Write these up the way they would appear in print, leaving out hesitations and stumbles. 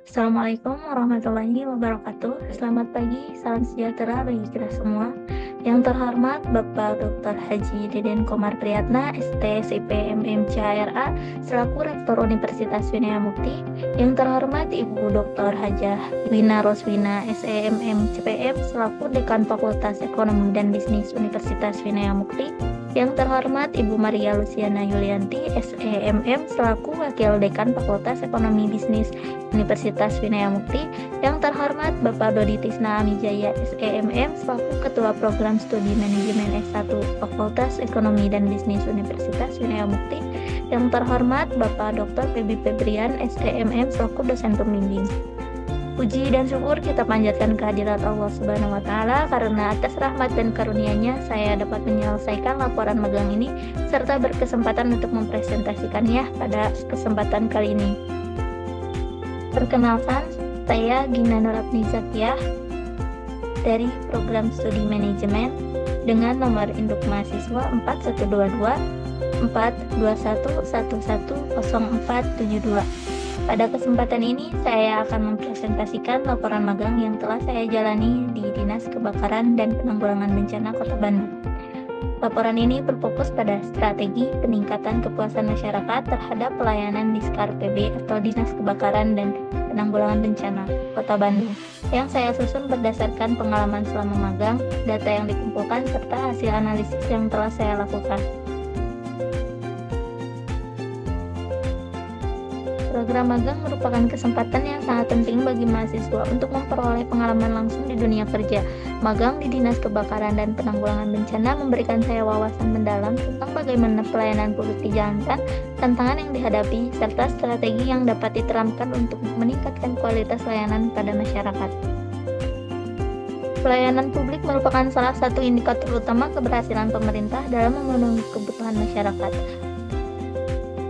Assalamualaikum warahmatullahi wabarakatuh. Selamat pagi, salam sejahtera bagi kita semua. Yang terhormat Bapak Dr. Haji Deden Komar Priyatna, ST, SIP, MMCHRA, selaku Rektor Universitas Winaya Mukti. Yang terhormat Ibu Dr. Hajah Wina Roswina, SEMM CPM, selaku Dekan Fakultas Ekonomi dan Bisnis Universitas Winaya Mukti. Yang terhormat Ibu Maria Luciana Yulianti, SEMM, selaku Wakil Dekan Fakultas Ekonomi Bisnis Universitas Winaya Mukti. Yang terhormat Bapak Dodi Tisna Amijaya, SEMM, selaku Ketua Program Studi Manajemen S1 Fakultas Ekonomi dan Bisnis Universitas Winaya Mukti. Yang terhormat Bapak Dr. Febi Febrian, SEMM, selaku dosen pembimbing. Puji dan syukur kita panjatkan kehadirat Allah Subhanahu wa Ta'ala, karena atas rahmat dan karunia-Nya saya dapat menyelesaikan laporan magang ini serta berkesempatan untuk mempresentasikannya pada kesempatan kali ini. Perkenalkan, saya Gina Nurapni Zakiyah dari Program Studi Manajemen dengan nomor induk mahasiswa 4122 421 110472. Pada kesempatan ini, saya akan mempresentasikan laporan magang yang telah saya jalani di Dinas Kebakaran dan Penanggulangan Bencana Kota Bandung. Laporan ini berfokus pada strategi peningkatan kepuasan masyarakat terhadap pelayanan Diskar PB atau Dinas Kebakaran dan Penanggulangan Bencana Kota Bandung, yang saya susun berdasarkan pengalaman selama magang, data yang dikumpulkan, serta hasil analisis yang telah saya lakukan. Program magang merupakan kesempatan yang sangat penting bagi mahasiswa untuk memperoleh pengalaman langsung di dunia kerja. Magang di Dinas Kebakaran dan Penanggulangan Bencana memberikan saya wawasan mendalam tentang bagaimana pelayanan publik dijalankan, tantangan yang dihadapi, serta strategi yang dapat diterapkan untuk meningkatkan kualitas layanan pada masyarakat. Pelayanan publik merupakan salah satu indikator utama keberhasilan pemerintah dalam memenuhi kebutuhan masyarakat.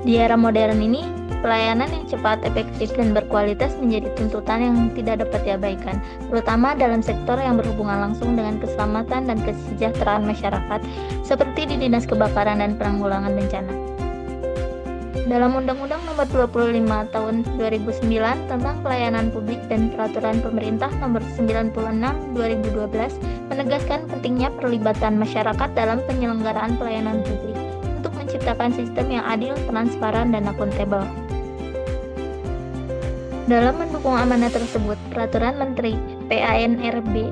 Di era modern ini, pelayanan yang cepat, efektif, dan berkualitas menjadi tuntutan yang tidak dapat diabaikan, terutama dalam sektor yang berhubungan langsung dengan keselamatan dan kesejahteraan masyarakat, seperti di Dinas Kebakaran dan Penanggulangan Bencana. Dalam Undang-Undang Nomor 25 Tahun 2009 tentang Pelayanan Publik dan Peraturan Pemerintah Nomor 96 2012 menegaskan pentingnya perlibatan masyarakat dalam penyelenggaraan pelayanan publik untuk menciptakan sistem yang adil, transparan, dan akuntabel. Dalam mendukung amanah tersebut, Peraturan Menteri PANRB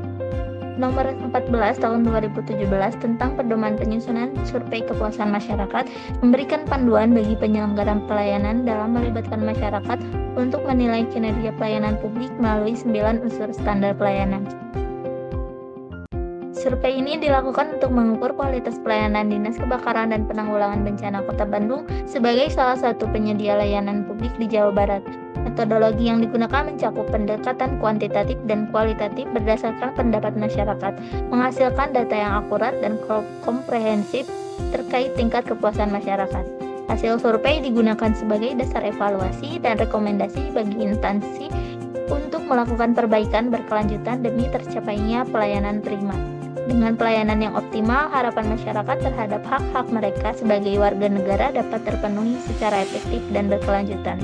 Nomor 14 Tahun 2017 tentang Pedoman Penyusunan Survei Kepuasan Masyarakat memberikan panduan bagi penyelenggaraan pelayanan dalam melibatkan masyarakat untuk menilai kinerja pelayanan publik melalui 9 unsur standar pelayanan. Survei ini dilakukan untuk mengukur kualitas pelayanan Dinas Kebakaran dan Penanggulangan Bencana Kota Bandung sebagai salah satu penyedia layanan publik di Jawa Barat. Metodologi yang digunakan mencakup pendekatan kuantitatif dan kualitatif berdasarkan pendapat masyarakat, menghasilkan data yang akurat dan komprehensif terkait tingkat kepuasan masyarakat. Hasil survei digunakan sebagai dasar evaluasi dan rekomendasi bagi instansi untuk melakukan perbaikan berkelanjutan demi tercapainya pelayanan prima. Dengan pelayanan yang optimal, harapan masyarakat terhadap hak-hak mereka sebagai warga negara dapat terpenuhi secara efektif dan berkelanjutan.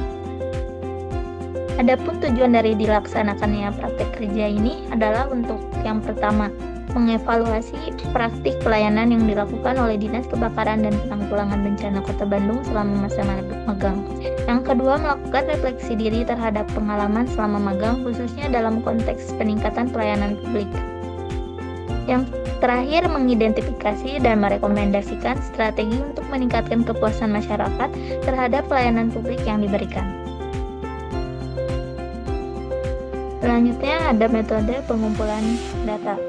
Adapun tujuan dari dilaksanakannya praktek kerja ini adalah untuk yang pertama, mengevaluasi praktik pelayanan yang dilakukan oleh Dinas Kebakaran dan Penanggulangan Bencana Kota Bandung selama masa magang. Yang kedua, melakukan refleksi diri terhadap pengalaman selama magang, khususnya dalam konteks peningkatan pelayanan publik. Yang terakhir, mengidentifikasi dan merekomendasikan strategi untuk meningkatkan kepuasan masyarakat terhadap pelayanan publik yang diberikan. Selanjutnya ada metode pengumpulan data.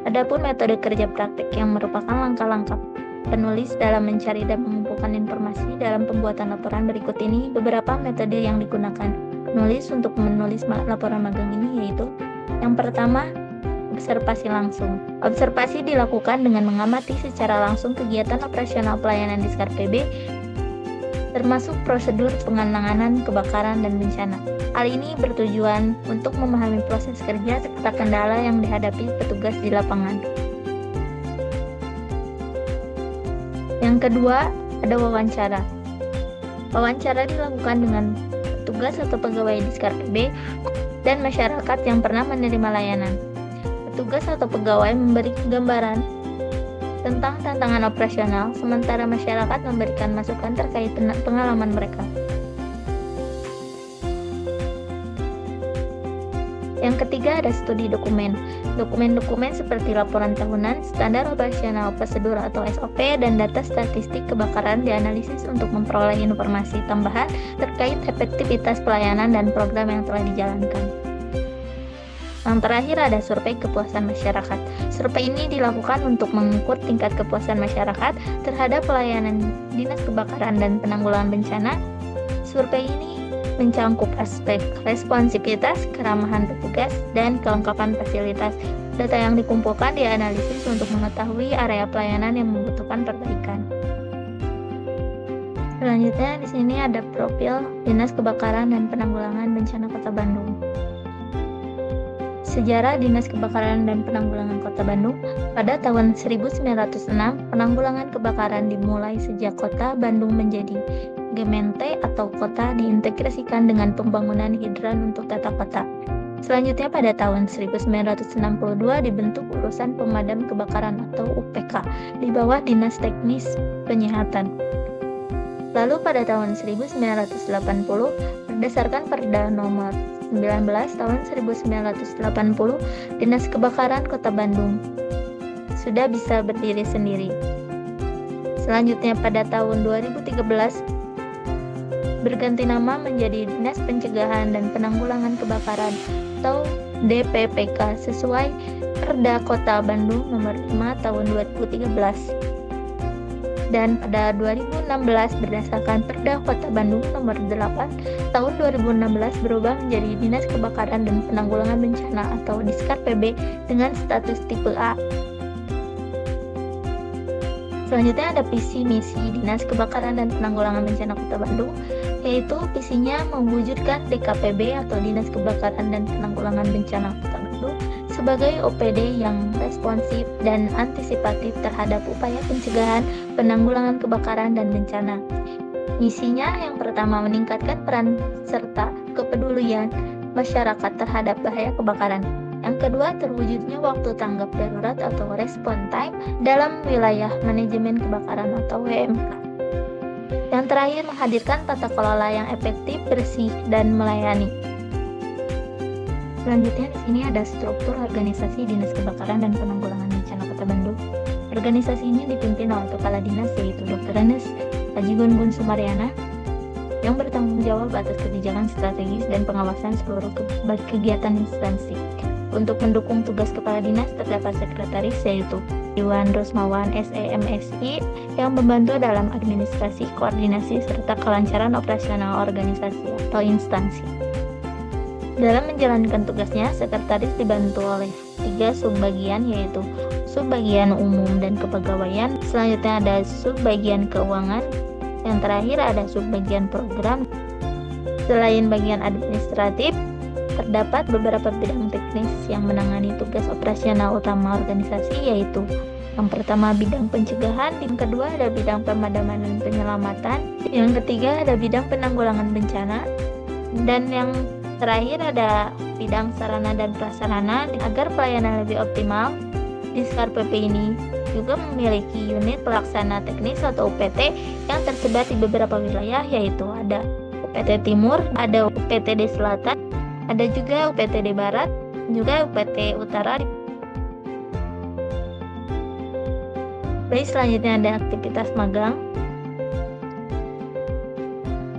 Adapun metode kerja praktik yang merupakan langkah-langkah penulis dalam mencari dan mengumpulkan informasi dalam pembuatan laporan berikut ini beberapa metode yang digunakan penulis untuk menulis laporan magang ini, yaitu yang pertama, observasi langsung. Observasi dilakukan dengan mengamati secara langsung kegiatan operasional pelayanan Diskar PB, termasuk prosedur penanganan kebakaran dan bencana. Hal ini bertujuan untuk memahami proses kerja serta kendala yang dihadapi petugas di lapangan. Yang kedua, ada wawancara. Wawancara dilakukan dengan petugas atau pegawai Diskar PB, dan masyarakat yang pernah menerima layanan. Petugas atau pegawai memberi gambaran tentang tantangan operasional, sementara masyarakat memberikan masukan terkait pengalaman mereka. Yang ketiga ada studi dokumen. Dokumen-dokumen seperti laporan tahunan, standar operasional prosedur atau SOP, dan data statistik kebakaran dianalisis untuk memperoleh informasi tambahan terkait efektivitas pelayanan dan program yang telah dijalankan. Yang terakhir ada survei kepuasan masyarakat. Survei ini dilakukan untuk mengukur tingkat kepuasan masyarakat terhadap pelayanan Dinas Kebakaran dan Penanggulangan Bencana. Survei ini mencangkup aspek responsivitas, keramahan petugas, dan kelengkapan fasilitas. Data yang dikumpulkan dianalisis untuk mengetahui area pelayanan yang membutuhkan perbaikan. Selanjutnya di sini ada profil Dinas Kebakaran dan Penanggulangan Bencana Kota Bandung. Sejarah Dinas Kebakaran dan Penanggulangan Kota Bandung. Pada tahun 1906, penanggulangan kebakaran dimulai sejak Kota Bandung menjadi Gemeente atau kota diintegrasikan dengan pembangunan hidran untuk tata kota. Selanjutnya pada tahun 1962 dibentuk Urusan Pemadam Kebakaran atau UPK di bawah Dinas Teknis Penyihatan. Lalu pada tahun 1980 berdasarkan Perda Nomor 19 tahun 1980, Dinas Kebakaran Kota Bandung sudah bisa berdiri sendiri. Selanjutnya pada tahun 2013 berganti nama menjadi Dinas Pencegahan dan Penanggulangan Kebakaran atau DPPK sesuai Perda Kota Bandung Nomor 5 tahun 2013. Dan pada 2016 berdasarkan Perda Kota Bandung Nomor 8 tahun 2016 berubah menjadi Dinas Kebakaran dan Penanggulangan Bencana atau Diskar PB dengan status tipe A. Selanjutnya ada visi misi Dinas Kebakaran dan Penanggulangan Bencana Kota Bandung, yaitu visinya mewujudkan DKPB atau Dinas Kebakaran dan Penanggulangan Bencana Kota Bandung sebagai OPD yang responsif dan antisipatif terhadap upaya pencegahan, penanggulangan kebakaran dan bencana. Misinya yang pertama meningkatkan peran serta kepedulian masyarakat terhadap bahaya kebakaran. Yang kedua, terwujudnya waktu tanggap darurat atau response time dalam wilayah manajemen kebakaran atau WMK. Yang terakhir, menghadirkan tata kelola yang efektif, bersih, dan melayani. Selanjutnya di sini ada struktur organisasi Dinas Kebakaran dan Penanggulangan Bencana Kota Bandung. Organisasi ini dipimpin oleh Kepala Dinas yaitu Dr. Andes Haji Gun Sumaryana yang bertanggung jawab atas kebijakan strategis dan pengawasan seluruh kegiatan instansi. Untuk mendukung tugas Kepala Dinas terdapat sekretaris yaitu Iwan Rusmawan SEMSI yang membantu dalam administrasi, koordinasi, serta kelancaran operasional organisasi atau instansi. Dalam menjalankan tugasnya, sekretaris dibantu oleh 3 subbagian yaitu subbagian umum dan kepegawaian, selanjutnya ada subbagian keuangan, yang terakhir ada subbagian program. Selain bagian administratif, terdapat beberapa bidang teknis yang menangani tugas operasional utama organisasi yaitu yang pertama bidang pencegahan, yang kedua ada bidang pemadaman dan penyelamatan, yang ketiga ada bidang penanggulangan bencana, dan yang terakhir ada bidang sarana dan prasarana. Agar pelayanan lebih optimal, Diskar PP ini juga memiliki unit pelaksana teknis atau UPT yang tersebar di beberapa wilayah yaitu ada UPT Timur, ada UPTD Selatan, ada juga UPTD Barat, juga UPT Utara. Baik, selanjutnya ada aktivitas magang.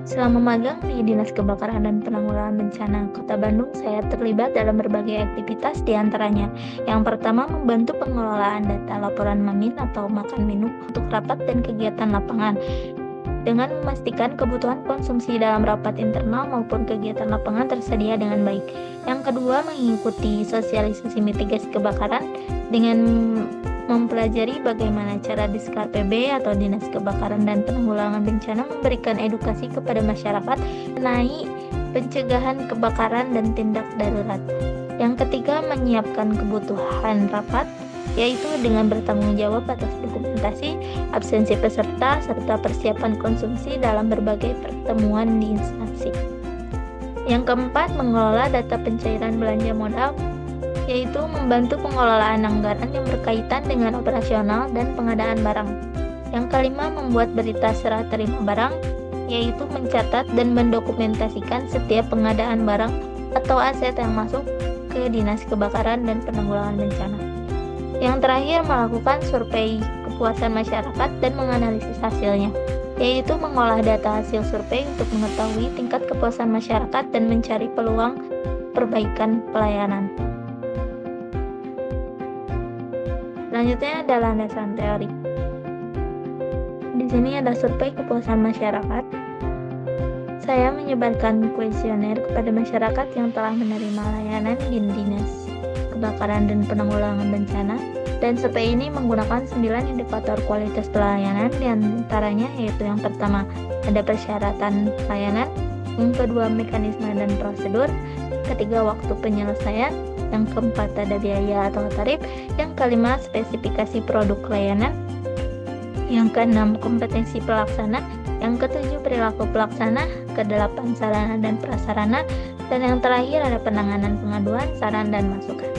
Selama magang di Dinas Kebakaran dan Penanggulangan Bencana Kota Bandung, saya terlibat dalam berbagai aktivitas, diantaranya yang pertama membantu pengelolaan data laporan MAMIN atau makan minum untuk rapat dan kegiatan lapangan dengan memastikan kebutuhan konsumsi dalam rapat internal maupun kegiatan lapangan tersedia dengan baik. Yang kedua, mengikuti sosialisasi mitigasi kebakaran dengan mempelajari bagaimana cara Diskar PB atau Dinas Kebakaran dan Penanggulangan Bencana memberikan edukasi kepada masyarakat mengenai pencegahan kebakaran dan tindak darurat. Yang ketiga, menyiapkan kebutuhan rapat, yaitu dengan bertanggung jawab atas dokumentasi, absensi peserta, serta persiapan konsumsi dalam berbagai pertemuan di instansi. Yang keempat, mengelola data pencairan belanja modal, yaitu membantu pengelolaan anggaran yang berkaitan dengan operasional dan pengadaan barang. Yang kelima, membuat berita serah terima barang, yaitu mencatat dan mendokumentasikan setiap pengadaan barang atau aset yang masuk ke Dinas Kebakaran dan Penanggulangan Bencana. Yang terakhir, melakukan survei kepuasan masyarakat dan menganalisis hasilnya, yaitu mengolah data hasil survei untuk mengetahui tingkat kepuasan masyarakat dan mencari peluang perbaikan pelayanan. Selanjutnya adalah landasan teori. Di sini ada survei kepuasan masyarakat. Saya menyebarkan kuesioner kepada masyarakat yang telah menerima layanan di Dinas Kebakaran dan Penanggulangan Bencana, dan survei ini menggunakan 9 indikator kualitas pelayanan, diantaranya yaitu yang pertama ada persyaratan layanan, yang kedua mekanisme dan prosedur, ketiga waktu penyelesaian, yang keempat ada biaya atau tarif, yang kelima spesifikasi produk layanan, yang keenam kompetensi pelaksana, yang ketujuh perilaku pelaksana, kedelapan sarana dan prasarana, dan yang terakhir ada penanganan pengaduan, saran dan masukan.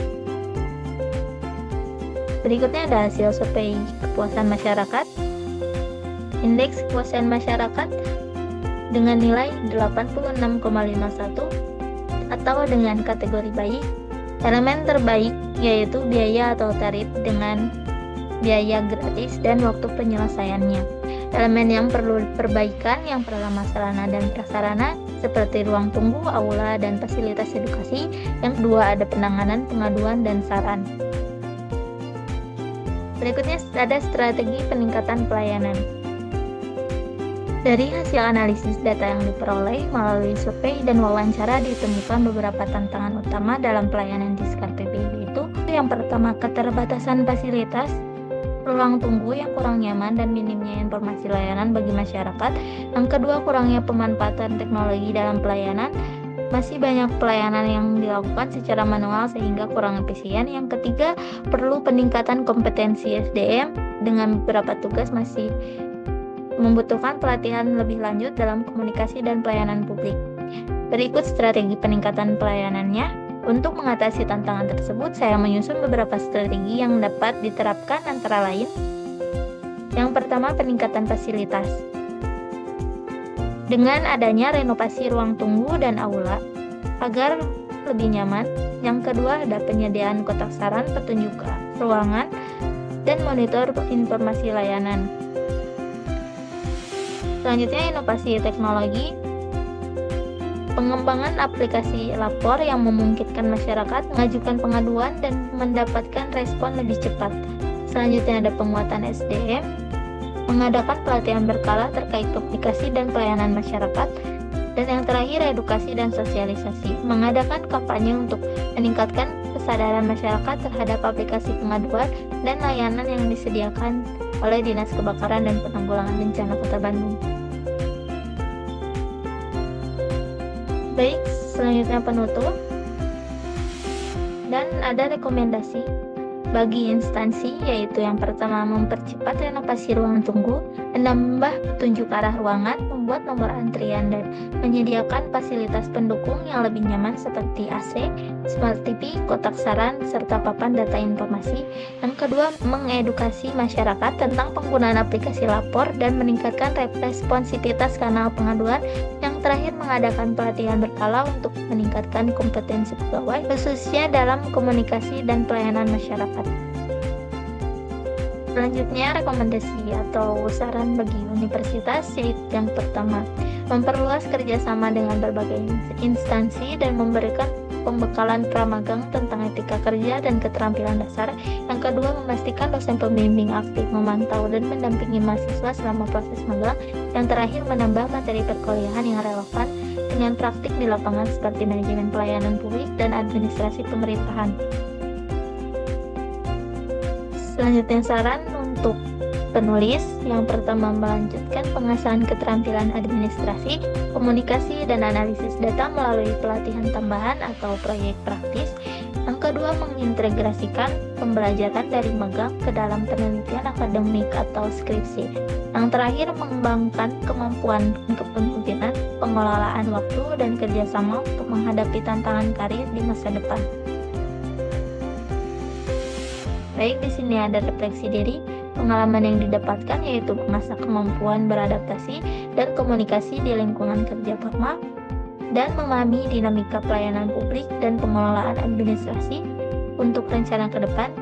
Berikutnya ada hasil survei kepuasan masyarakat. Indeks kepuasan masyarakat dengan nilai 86,51 atau dengan kategori baik. Elemen terbaik yaitu biaya atau tarif dengan biaya gratis dan waktu penyelesaiannya. Elemen yang perlu perbaikan yang pertama sarana dan prasarana seperti ruang tunggu, aula, dan fasilitas edukasi. Yang kedua ada penanganan, pengaduan, dan saran. Berikutnya ada strategi peningkatan pelayanan. Dari hasil analisis data yang diperoleh melalui survei dan wawancara ditemukan beberapa tantangan utama dalam pelayanan di Diskar PBB itu. Yang pertama, keterbatasan fasilitas, ruang tunggu yang kurang nyaman dan minimnya informasi layanan bagi masyarakat. Yang kedua, kurangnya pemanfaatan teknologi dalam pelayanan. Masih banyak pelayanan yang dilakukan secara manual sehingga kurang efisien. Yang ketiga, perlu peningkatan kompetensi SDM dengan beberapa tugas masih membutuhkan pelatihan lebih lanjut dalam komunikasi dan pelayanan publik. Berikut strategi peningkatan pelayanannya. Untuk mengatasi tantangan tersebut, saya menyusun beberapa strategi yang dapat diterapkan antara lain. Yang pertama, peningkatan fasilitas. Dengan adanya renovasi ruang tunggu dan aula agar lebih nyaman. Yang kedua, ada penyediaan kotak saran, petunjuk ruangan, dan monitor informasi layanan. Selanjutnya, inovasi teknologi. Pengembangan aplikasi lapor yang memungkinkan masyarakat mengajukan pengaduan dan mendapatkan respon lebih cepat. Selanjutnya ada penguatan SDM, mengadakan pelatihan berkala terkait komunikasi dan pelayanan masyarakat. Dan yang terakhir edukasi dan sosialisasi, mengadakan kampanye untuk meningkatkan kesadaran masyarakat terhadap aplikasi pengaduan dan layanan yang disediakan oleh Dinas Kebakaran dan Penanggulangan Bencana Kota Bandung. Baik, selanjutnya penutup. Dan ada rekomendasi bagi instansi, yaitu yang pertama mempercepat renovasi ruang tunggu, menambah petunjuk arah ruangan, membuat nomor antrian, dan menyediakan fasilitas pendukung yang lebih nyaman seperti AC, Smart TV, kotak saran, serta papan data informasi. Yang kedua, mengedukasi masyarakat tentang penggunaan aplikasi lapor dan meningkatkan responsivitas kanal pengaduan. Yang terakhir, mengadakan pelatihan berkala untuk meningkatkan kompetensi pegawai, khususnya dalam komunikasi dan pelayanan masyarakat. Selanjutnya, rekomendasi atau saran bagi universitas, yaitu yang pertama, memperluas kerjasama dengan berbagai instansi dan memberikan pembekalan pramagang tentang etika kerja dan keterampilan dasar. Yang kedua, memastikan dosen pembimbing aktif memantau dan mendampingi mahasiswa selama proses magang. Yang terakhir, menambah materi perkuliahan yang relevan dengan praktik di lapangan seperti manajemen pelayanan publik dan administrasi pemerintahan. Selanjutnya, saran untuk penulis. Yang pertama, melanjutkan pengasahan keterampilan administrasi, komunikasi, dan analisis data melalui pelatihan tambahan atau proyek praktis. Yang kedua, mengintegrasikan pembelajaran dari magang ke dalam penelitian akademik atau skripsi. Yang terakhir, mengembangkan kemampuan kepemimpinan, pengelolaan waktu, dan kerjasama untuk menghadapi tantangan karir di masa depan. Baik, di sini ada refleksi diri. Pengalaman yang didapatkan yaitu mengasah kemampuan beradaptasi dan komunikasi di lingkungan kerja formal, dan memahami dinamika pelayanan publik dan pengelolaan administrasi. Untuk rencana ke depan,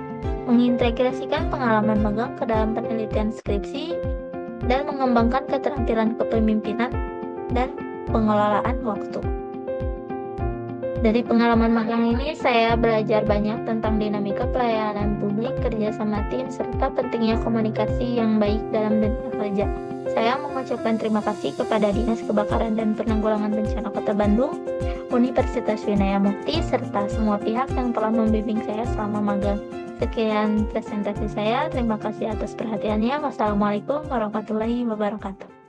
mengintegrasikan pengalaman magang ke dalam penelitian skripsi, dan mengembangkan keterampilan kepemimpinan dan pengelolaan waktu. Dari pengalaman magang ini, saya belajar banyak tentang dinamika pelayanan publik, kerja sama tim, serta pentingnya komunikasi yang baik dalam dunia kerja. Saya mengucapkan terima kasih kepada Dinas Kebakaran dan Penanggulangan Bencana Kota Bandung, Universitas Winaya Mukti, serta semua pihak yang telah membimbing saya selama magang. Sekian presentasi saya, terima kasih atas perhatiannya. Wassalamualaikum warahmatullahi wabarakatuh.